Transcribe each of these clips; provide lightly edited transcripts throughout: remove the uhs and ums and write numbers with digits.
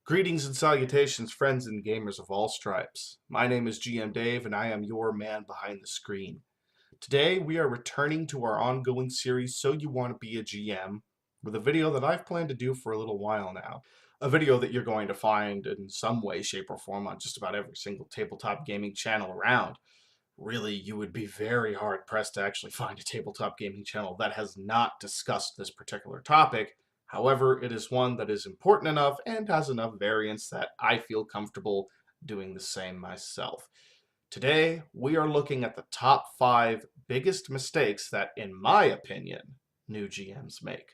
Greetings and salutations, friends and gamers of all stripes. My name is GM Dave, and I am your man behind the screen. Today, we are returning to our ongoing series, So You Want to Be a GM, with a video that I've planned to do for a little while now. A video that you're going to find in some way, shape, or form on just about every single tabletop gaming channel around. Really, you would be very hard pressed to actually find a tabletop gaming channel that has not discussed this particular topic. However, it is one that is important enough and has enough variance that I feel comfortable doing the same myself. Today, we are looking at the top 5 biggest mistakes that, in my opinion, new GMs make.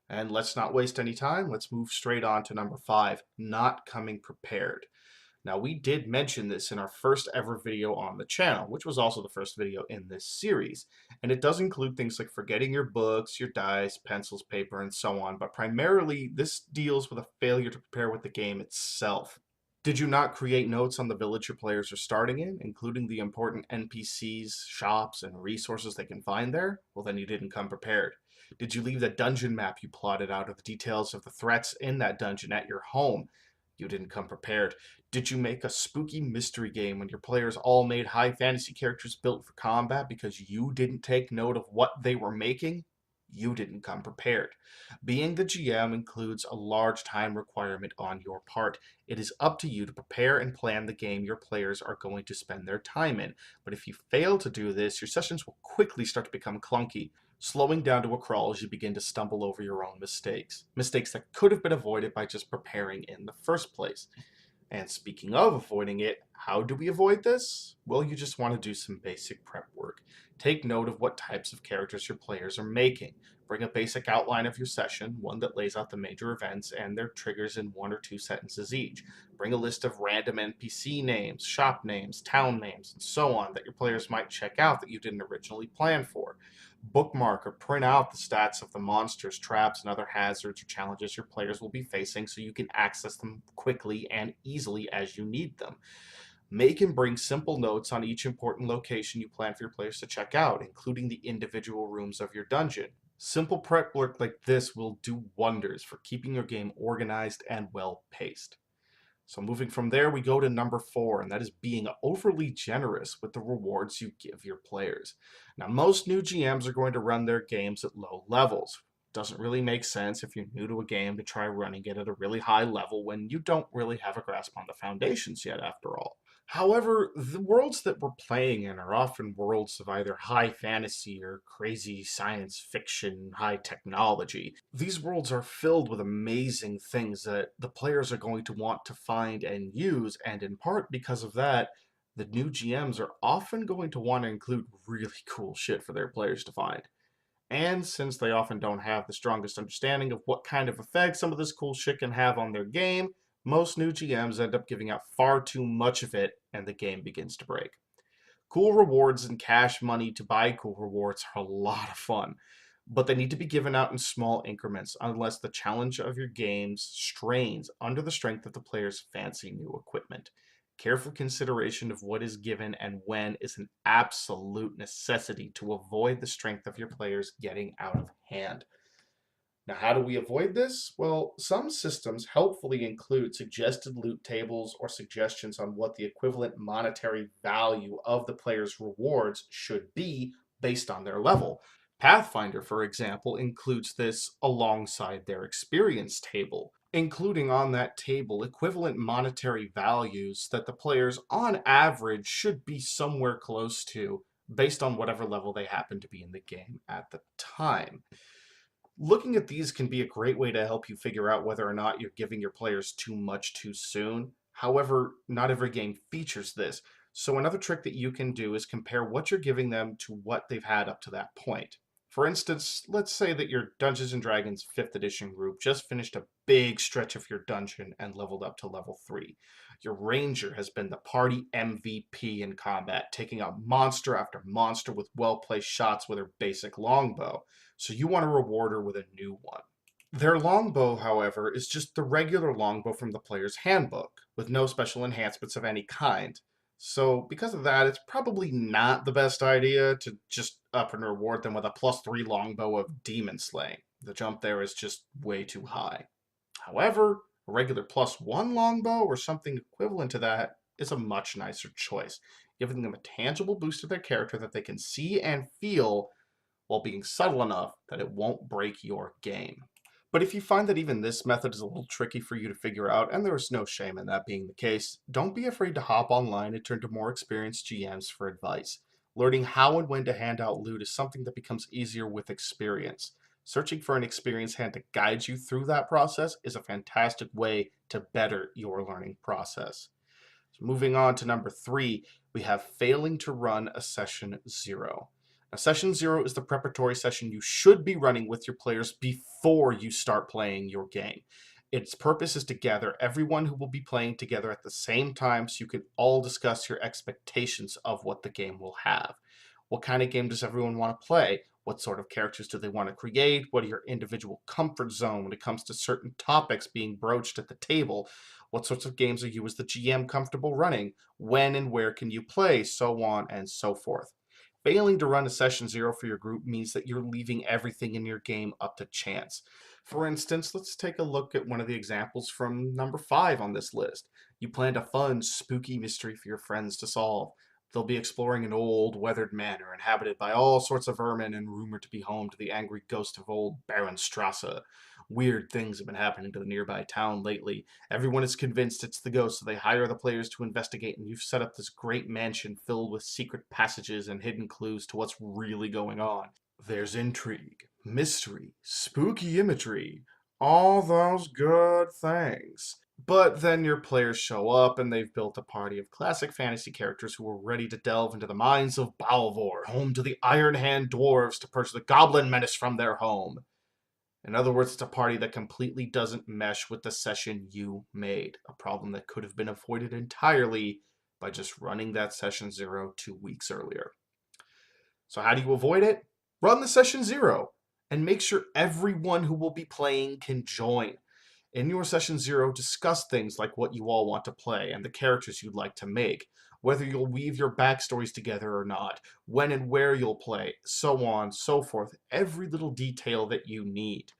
And let's not waste any time. Let's move straight on to number 5, not coming prepared. Now, we did mention this in our first ever video on the channel, which was also the first video in this series. And it does include things like forgetting your books, your dice, pencils, paper, and so on. But primarily, this deals with a failure to prepare with the game itself. Did you not create notes on the village your players are starting in, including the important NPCs, shops, and resources they can find there? Well, then you didn't come prepared. Did you leave the dungeon map you plotted out of the details of the threats in that dungeon at your home? You didn't come prepared. Did you make a spooky mystery game when your players all made high fantasy characters built for combat because you didn't take note of what they were making? You didn't come prepared. Being the GM includes a large time requirement on your part. It is up to you to prepare and plan the game your players are going to spend their time in. But if you fail to do this, your sessions will quickly start to become clunky, slowing down to a crawl as you begin to stumble over your own mistakes. Mistakes that could have been avoided by just preparing in the first place. And speaking of avoiding it, how do we avoid this? Well, you just want to do some basic prep work. Take note of what types of characters your players are making. Bring a basic outline of your session, one that lays out the major events and their triggers in 1 or 2 sentences each. Bring a list of random NPC names, shop names, town names, and so on that your players might check out that you didn't originally plan for. Bookmark or print out the stats of the monsters, traps, and other hazards or challenges your players will be facing so you can access them quickly and easily as you need them. Make and bring simple notes on each important location you plan for your players to check out, including the individual rooms of your dungeon. Simple prep work like this will do wonders for keeping your game organized and well paced. So moving from there, we go to number 4, and that is being overly generous with the rewards you give your players. Now, most new GMs are going to run their games at low levels. Doesn't really make sense if you're new to a game to try running it at a really high level when you don't really have a grasp on the foundations yet, after all. However, the worlds that we're playing in are often worlds of either high fantasy or crazy science fiction, high technology. These worlds are filled with amazing things that the players are going to want to find and use, and in part because of that, the new GMs are often going to want to include really cool shit for their players to find. And since they often don't have the strongest understanding of what kind of effect some of this cool shit can have on their game, most new GMs end up giving out far too much of it, and the game begins to break. Cool rewards and cash money to buy cool rewards are a lot of fun, but they need to be given out in small increments unless the challenge of your games strains under the strength of the player's fancy new equipment. Careful consideration of what is given and when is an absolute necessity to avoid the strength of your players getting out of hand. Now, how do we avoid this? Well, some systems helpfully include suggested loot tables or suggestions on what the equivalent monetary value of the player's rewards should be based on their level. Pathfinder, for example, includes this alongside their experience table, including on that table equivalent monetary values that the players on average should be somewhere close to based on whatever level they happen to be in the game at the time. Looking at these can be a great way to help you figure out whether or not you're giving your players too much too soon. However, not every game features this. So another trick that you can do is compare what you're giving them to what they've had up to that point. For instance, let's say that your Dungeons and Dragons 5th edition group just finished a big stretch of your dungeon and leveled up to level 3. Your ranger has been the party MVP in combat, taking out monster after monster with well-placed shots with her basic longbow, so you want to reward her with a new one. Their longbow, however, is just the regular longbow from the player's handbook, with no special enhancements of any kind. So, because of that, it's probably not the best idea to just up and reward them with a +3 longbow of demon slaying. The jump there is just way too high. However, A regular +1 longbow or something equivalent to that is a much nicer choice, giving them a tangible boost to their character that they can see and feel while being subtle enough that it won't break your game. But if you find that even this method is a little tricky for you to figure out, and there is no shame in that being the case, don't be afraid to hop online and turn to more experienced GMs for advice. Learning how and when to hand out loot is something that becomes easier with experience. Searching for an experienced hand to guide you through that process is a fantastic way to better your learning process. So moving on to number 3, we have failing to run a session 0. Now, session 0 is the preparatory session you should be running with your players before you start playing your game. Its purpose is to gather everyone who will be playing together at the same time so you can all discuss your expectations of what the game will have. What kind of game does everyone want to play? What sort of characters do they want to create? What are your individual comfort zone when it comes to certain topics being broached at the table? What sorts of games are you as the GM comfortable running? When and where can you play? So on and so forth. Failing to run a session 0 for your group means that you're leaving everything in your game up to chance. For instance, let's take a look at one of the examples from number 5 on this list. You planned a fun, spooky mystery for your friends to solve. They'll be exploring an old, weathered manor inhabited by all sorts of vermin and rumored to be home to the angry ghost of old Baron Strasse. Weird things have been happening to the nearby town lately. Everyone is convinced it's the ghost, so they hire the players to investigate, and you've set up this great mansion filled with secret passages and hidden clues to what's really going on. There's intrigue, mystery, spooky imagery, all those good things. But then your players show up and they've built a party of classic fantasy characters who are ready to delve into the mines of Balvor, home to the Iron Hand dwarves to purge the goblin menace from their home. In other words, it's a party that completely doesn't mesh with the session you made, a problem that could have been avoided entirely by just running that session 0 2 weeks earlier. So how do you avoid it? Run the session 0 and make sure everyone who will be playing can join. In your session 0, discuss things like what you all want to play and the characters you'd like to make, whether you'll weave your backstories together or not, when and where you'll play, so on, so forth, every little detail that you need.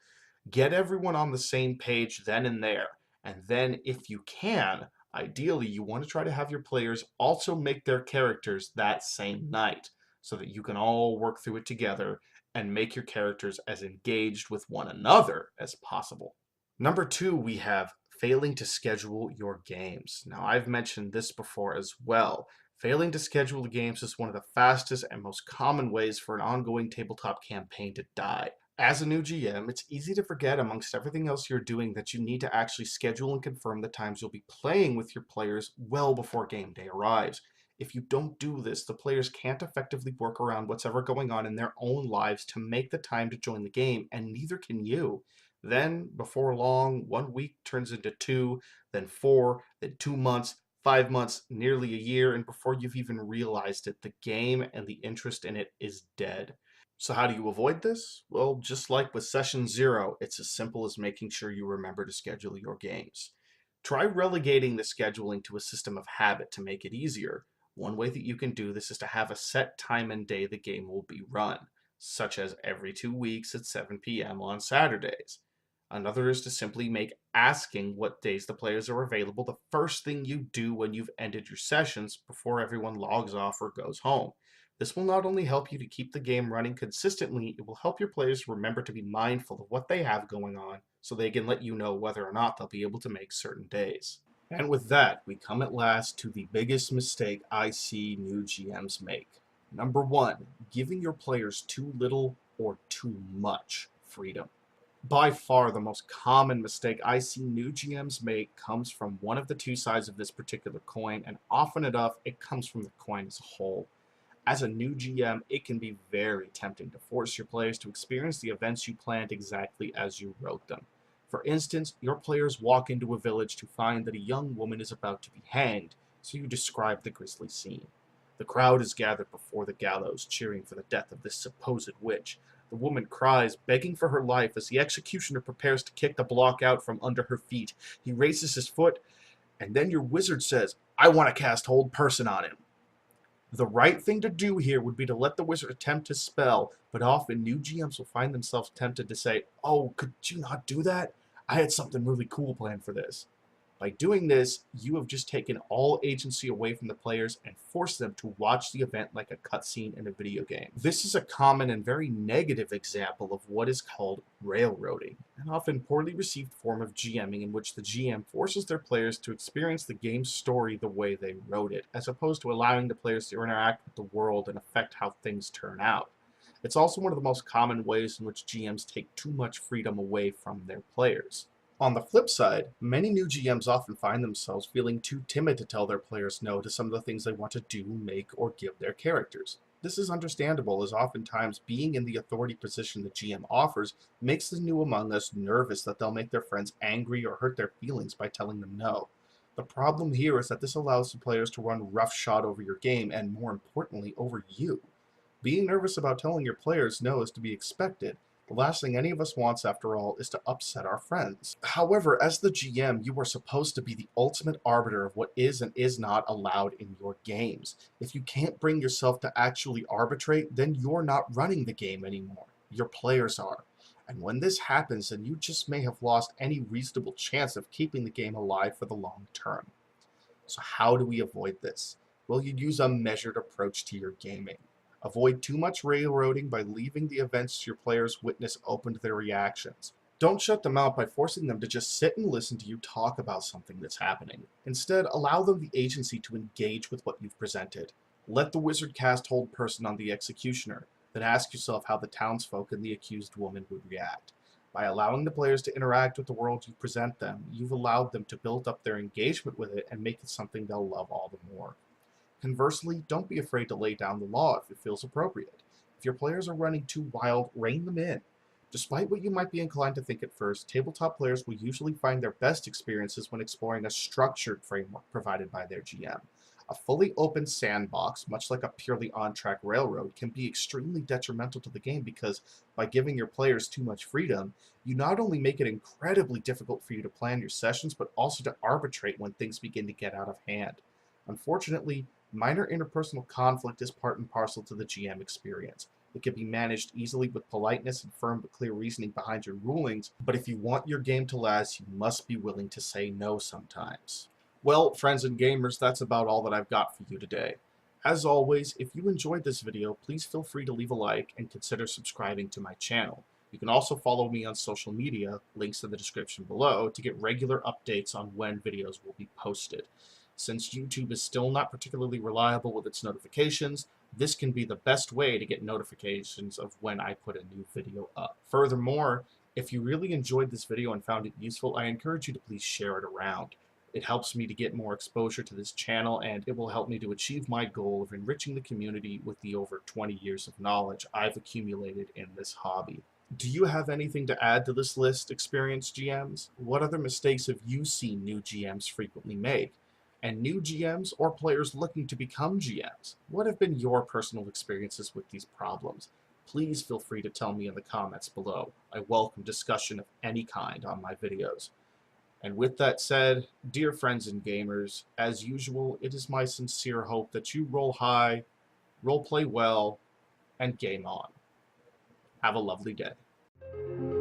Get everyone on the same page then and there, and then if you can, ideally you want to try to have your players also make their characters that same night, so that you can all work through it together and make your characters as engaged with one another as possible. Number 2, we have failing to schedule your games. Now, I've mentioned this before as well. Failing to schedule the games is one of the fastest and most common ways for an ongoing tabletop campaign to die. As a new GM, it's easy to forget amongst everything else you're doing that you need to actually schedule and confirm the times you'll be playing with your players well before game day arrives. If you don't do this, the players can't effectively work around what's ever going on in their own lives to make the time to join the game, and neither can you. Then, before long, 1 week turns into 2, then 4, then 2 months, 5 months, nearly a year, and before you've even realized it, the game and the interest in it is dead. So how do you avoid this? Well, just like with session 0, it's as simple as making sure you remember to schedule your games. Try relegating the scheduling to a system of habit to make it easier. One way that you can do this is to have a set time and day the game will be run, such as every 2 weeks at 7 p.m. on Saturdays. Another is to simply make asking what days the players are available the first thing you do when you've ended your sessions before everyone logs off or goes home. This will not only help you to keep the game running consistently, it will help your players remember to be mindful of what they have going on so they can let you know whether or not they'll be able to make certain days. And with that, we come at last to the biggest mistake I see new GMs make. Number 1, giving your players too little or too much freedom. By far the most common mistake I see new GMs make comes from one of the two sides of this particular coin, and often enough, it comes from the coin as a whole. As a new GM, it can be very tempting to force your players to experience the events you planned exactly as you wrote them. For instance, your players walk into a village to find that a young woman is about to be hanged, so you describe the grisly scene. The crowd is gathered before the gallows, cheering for the death of this supposed witch. The woman cries, begging for her life as the executioner prepares to kick the block out from under her feet. He raises his foot, and then your wizard says, "I want to cast Hold Person on him." The right thing to do here would be to let the wizard attempt his spell, but often new GMs will find themselves tempted to say, "Oh, could you not do that? I had something really cool planned for this. By doing this, you have just taken all agency away from the players and forced them to watch the event like a cutscene in a video game. This is a common and very negative example of what is called railroading, an often poorly received form of GMing in which the GM forces their players to experience the game's story the way they wrote it, as opposed to allowing the players to interact with the world and affect how things turn out. It's also one of the most common ways in which GMs take too much freedom away from their players. On the flip side, many new GMs often find themselves feeling too timid to tell their players no to some of the things they want to do, make, or give their characters. This is understandable, as oftentimes being in the authority position the GM offers makes the new among us nervous that they'll make their friends angry or hurt their feelings by telling them no. The problem here is that this allows the players to run roughshod over your game and, more importantly, over you. Being nervous about telling your players no is to be expected. The last thing any of us wants, after all, is to upset our friends. However, as the GM, you are supposed to be the ultimate arbiter of what is and is not allowed in your games. If you can't bring yourself to actually arbitrate, then you're not running the game anymore. Your players are. And when this happens, then you just may have lost any reasonable chance of keeping the game alive for the long term. So how do we avoid this? Well, you use a measured approach to your gaming. Avoid too much railroading by leaving the events your players witness open to their reactions. Don't shut them out by forcing them to just sit and listen to you talk about something that's happening. Instead, allow them the agency to engage with what you've presented. Let the wizard cast hold person on the executioner, then ask yourself how the townsfolk and the accused woman would react. By allowing the players to interact with the world you present them, you've allowed them to build up their engagement with it and make it something they'll love all the more. Conversely, don't be afraid to lay down the law if it feels appropriate. If your players are running too wild, rein them in. Despite what you might be inclined to think at first, tabletop players will usually find their best experiences when exploring a structured framework provided by their GM. A fully open sandbox, much like a purely on-track railroad, can be extremely detrimental to the game because by giving your players too much freedom, you not only make it incredibly difficult for you to plan your sessions, but also to arbitrate when things begin to get out of hand. Unfortunately, minor interpersonal conflict is part and parcel to the GM experience. It can be managed easily with politeness and firm but clear reasoning behind your rulings, but if you want your game to last, you must be willing to say no sometimes. Well, friends and gamers, that's about all that I've got for you today. As always, if you enjoyed this video, please feel free to leave a like and consider subscribing to my channel. You can also follow me on social media, links in the description below, to get regular updates on when videos will be posted. Since YouTube is still not particularly reliable with its notifications, this can be the best way to get notifications of when I put a new video up. Furthermore, if you really enjoyed this video and found it useful, I encourage you to please share it around. It helps me to get more exposure to this channel, and it will help me to achieve my goal of enriching the community with the over 20 years of knowledge I've accumulated in this hobby. Do you have anything to add to this list, experienced GMs? What other mistakes have you seen new GMs frequently make? And new GMs or players looking to become GMs, what have been your personal experiences with these problems? Please feel free to tell me in the comments below. I welcome discussion of any kind on my videos. And with that said, dear friends and gamers, as usual, it is my sincere hope that you roll high, role play well, and game on. Have a lovely day.